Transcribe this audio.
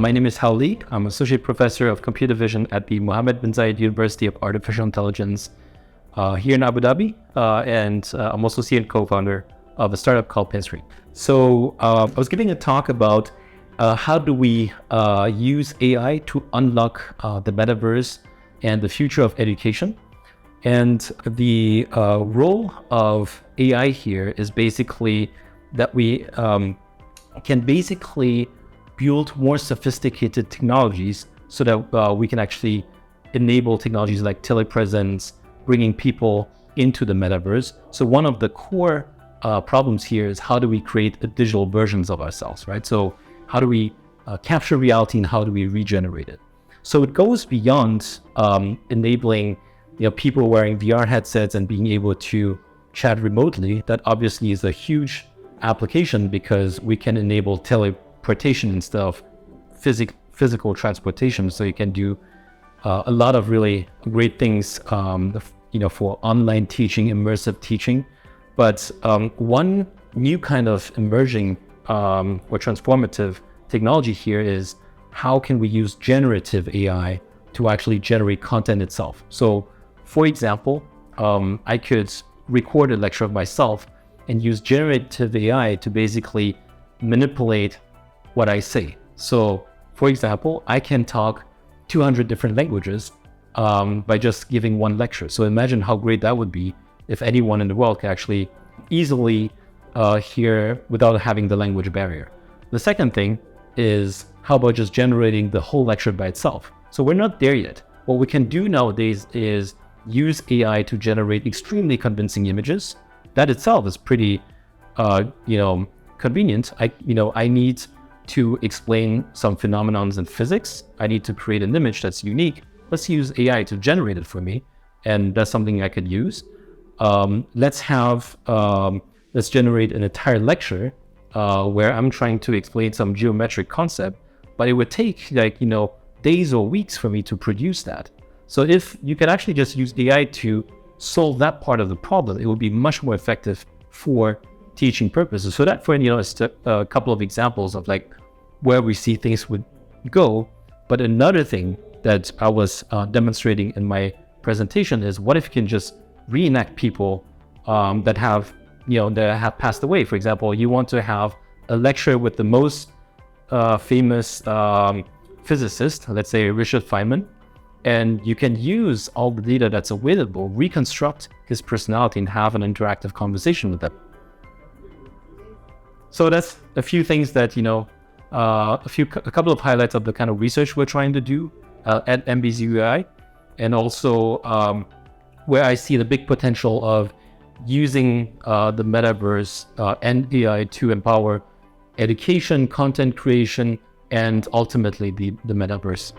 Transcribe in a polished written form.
My name is Hao Li. I'm Associate Professor of Computer Vision at the Mohamed bin Zayed University of Artificial Intelligence here in Abu Dhabi, and I'm also CEO and co-founder of a startup called Pinstream. So I was giving a talk about how do we use AI to unlock the metaverse and the future of education. And the role of AI here is basically that we can basically build more sophisticated technologies so that we can actually enable technologies like telepresence, bringing people into the metaverse. So one of the core problems here is how do we create digital versions of ourselves, right? So how do we capture reality and how do we regenerate it? So it goes beyond enabling people wearing VR headsets and being able to chat remotely. That obviously is a huge application because we can enable teleportation instead of physical transportation. So you can do a lot of really great things, for online teaching, immersive teaching. But one new kind of emerging or transformative technology here is how can we use generative AI to actually generate content itself. So for example, I could record a lecture of myself and use generative AI to basically manipulate what I say. So for example, I can talk 200 different languages by just giving one lecture. So imagine how great that would be if anyone in the world could actually easily hear without having the language barrier. The second thing is, how about just generating the whole lecture by itself? So we're not there yet. What we can do nowadays is use AI to generate extremely convincing images. That itself is pretty, convenient. I need to explain some phenomenons in physics. I need to create an image that's unique. Let's use AI to generate it for me, and that's something I could use. Let's generate an entire lecture where I'm trying to explain some geometric concept, but it would take days or weeks for me to produce that. So if you can actually just use AI to solve that part of the problem, it will be much more effective for teaching purposes. So that, is a couple of examples of where we see things would go. But another thing that I was demonstrating in my presentation is, what if you can just reenact people that have passed away? For example, you want to have a lecture with the most famous physicist, let's say Richard Feynman, and you can use all the data that's available, reconstruct his personality, and have an interactive conversation with them. So that's a few things that, a couple of highlights of the kind of research we're trying to do at MBZUAI, and also where I see the big potential of using the metaverse and AI to empower education, content creation, and ultimately the metaverse.